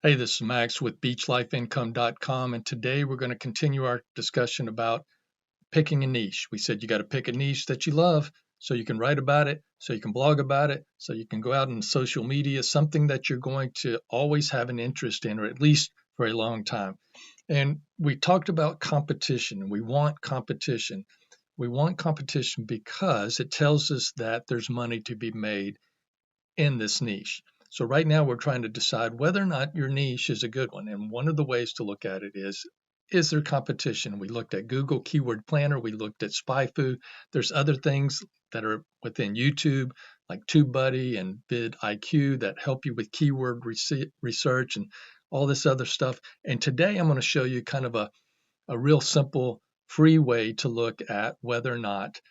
Hey, this is Max with beachlifeincome.com, and today we're going to continue our discussion about picking a niche. We said you got to pick a niche that you love so you can write about it, so you can blog about it, so you can go out in social media, something that you're going to always have an interest in, or at least for a long time. And we talked about competition, and we want competition. We want competition because it tells us that there's money to be made in this niche. So right now we're trying to decide whether or not your niche is a good one. And one of the ways to look at it is there competition? We looked at Google Keyword Planner, we looked at SpyFu. There's other things that are within YouTube, like TubeBuddy and vidIQ, that help you with keyword research and all this other stuff. And today I'm going to show you kind of a real simple, free way to look at whether or not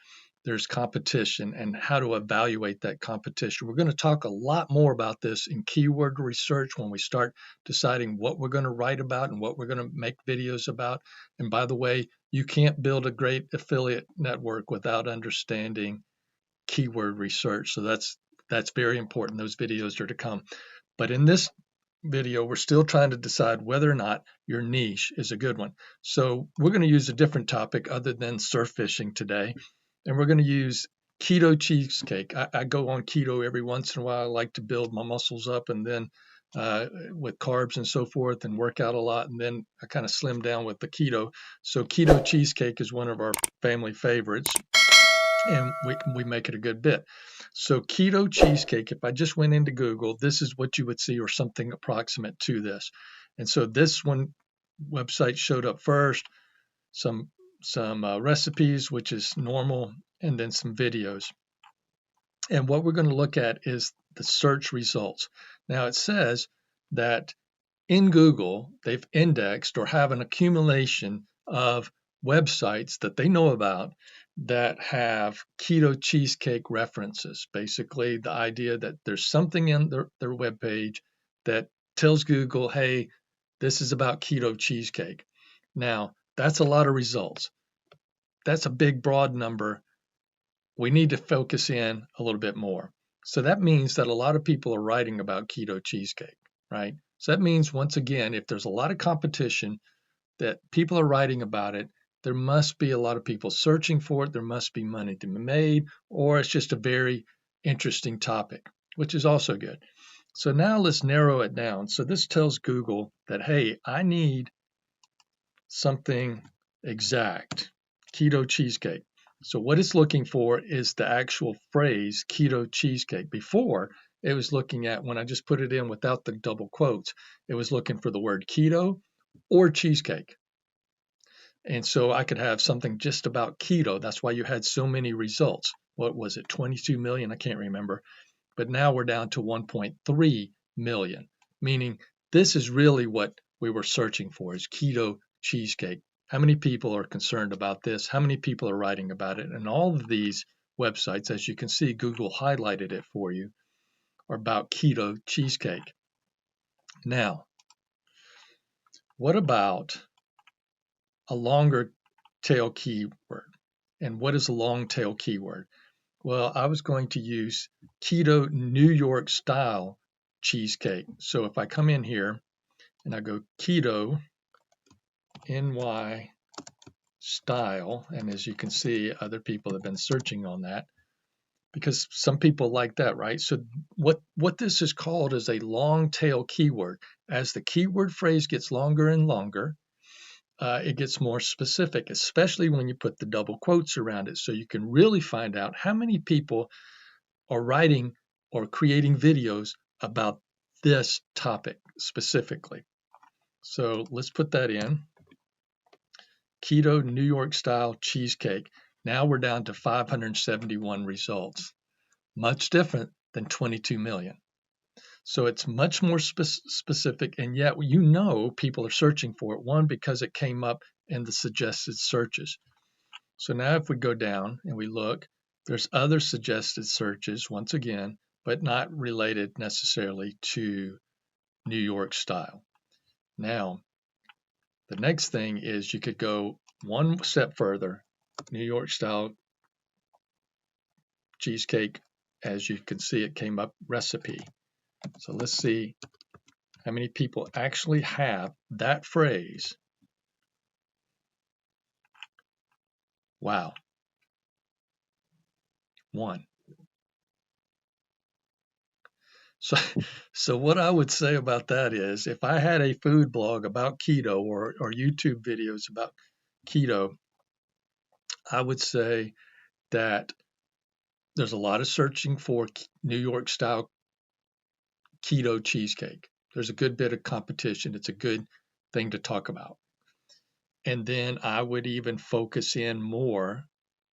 there's competition and how to evaluate that competition. We're going to talk a lot more about this in keyword research when we start deciding what we're going to write about and what we're going to make videos about. And by the way, you can't build a great affiliate network without understanding keyword research. So that's very important. Those videos are to come. But in this video, we're still trying to decide whether or not your niche is a good one. So we're going to use a different topic other than surf fishing today. And we're going to use keto cheesecake. I go on keto every once in a while. I like to build my muscles up and then with carbs and so forth and work out a lot. And then I kind of slim down with the keto. So keto cheesecake is one of our family favorites and we make it a good bit. So keto cheesecake, if I just went into Google, this is what you would see or something approximate to this. And so this one website showed up first, some recipes, which is normal, and then some videos. And what we're going to look at is the search results. Now it says that in Google, they've indexed or have an accumulation of websites that they know about that have keto cheesecake references. Basically, the idea that there's something in their web page that tells Google, hey, this is about keto cheesecake. Now, that's a lot of results. That's a big, broad number. We need to focus in a little bit more. So that means that a lot of people are writing about keto cheesecake, right? So that means, once again, if there's a lot of competition that people are writing about it, there must be a lot of people searching for it. There must be money to be made, or it's just a very interesting topic, which is also good. So now let's narrow it down. So this tells Google that, hey, I need something exact, keto cheesecake. So what it's looking for is the actual phrase keto cheesecake. Before, it was looking at, when I just put it in without the double quotes, it was looking for the word keto or cheesecake. And so I could have something just about keto. That's why you had so many results. What was it, 22 million? I can't remember. But now we're down to 1.3 million, meaning this is really what we were searching for, is keto cheesecake. How many people are concerned about this? How many people are writing about it? And all of these websites, as you can see, Google highlighted it for you, are about keto cheesecake. Now, what about a longer tail keyword? And what is a long tail keyword? Well, I was going to use keto New York style cheesecake. So if I come in here and I go keto NY style, and as you can see, other people have been searching on that because some people like that, right? So what this is called is a long tail keyword. As the keyword phrase gets longer and longer, it gets more specific, especially when you put the double quotes around it. So you can really find out how many people are writing or creating videos about this topic specifically. So let's put that in. Keto New York style cheesecake. Now we're down to 571 results. Much different than 22 million. So it's much more specific, and yet people are searching for it. One, because it came up in the suggested searches. So now if we go down and we look, there's other suggested searches, once again, but not related necessarily to New York style. Now, the next thing is you could go one step further. New York style cheesecake, as you can see, it came up recipe. So let's see How many people actually have that phrase? Wow. One. So, so what I would say about that is if I had a food blog about keto or YouTube videos about keto, I would say that there's a lot of searching for New York style keto cheesecake. There's a good bit of competition. It's a good thing to talk about. And then I would even focus in more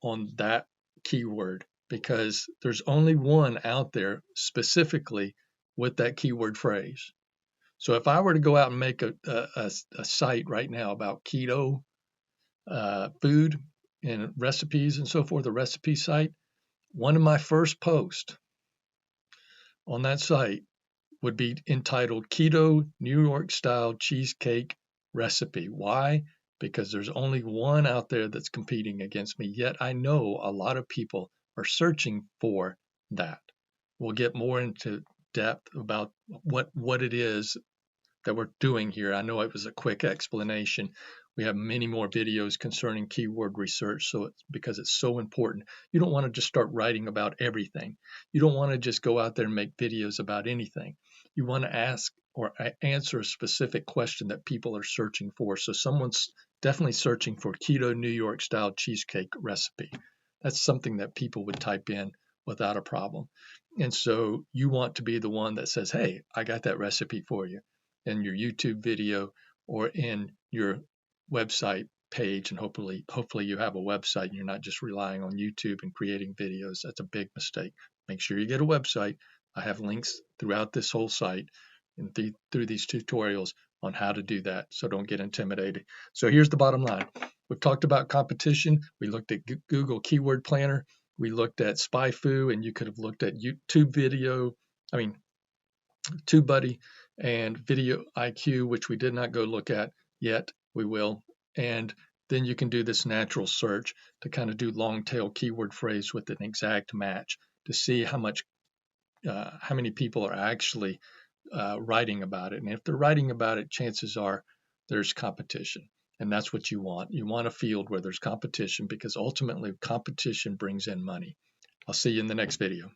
on that keyword because there's only one out there specifically with that keyword phrase. So if I were to go out and make a site right now about keto food and recipes and so forth, a recipe site, one of my first posts on that site would be entitled Keto New York Style Cheesecake Recipe. Why? Because there's only one out there that's competing against me, yet I know a lot of people are searching for that. We'll get more into depth about what it is that we're doing here. I know it was a quick explanation. We have many more videos concerning keyword research, so it's because it's so important. You don't want to just start writing about everything. You don't want to just go out there and make videos about anything. You want to ask or answer a specific question that people are searching for. So someone's definitely searching for keto New York style cheesecake recipe. That's something that people would type in without a problem. And so you want to be the one that says, hey, I got that recipe for you in your YouTube video or in your website page. And hopefully you have a website and you're not just relying on YouTube and creating videos. That's a big mistake. Make sure you get a website. I have links throughout this whole site and through these tutorials on how to do that. So don't get intimidated. So here's the bottom line. We've talked about competition. We looked at Google Keyword Planner. We looked at SpyFu, and you could have looked at YouTube video. I mean, TubeBuddy and Video IQ, which we did not go look at yet. We will. And then you can do this natural search to kind of do long tail keyword phrase with an exact match to see how many people are actually writing about it. And if they're writing about it, chances are there's competition. And that's what you want. You want a field where there's competition because ultimately competition brings in money. I'll see you in the next video.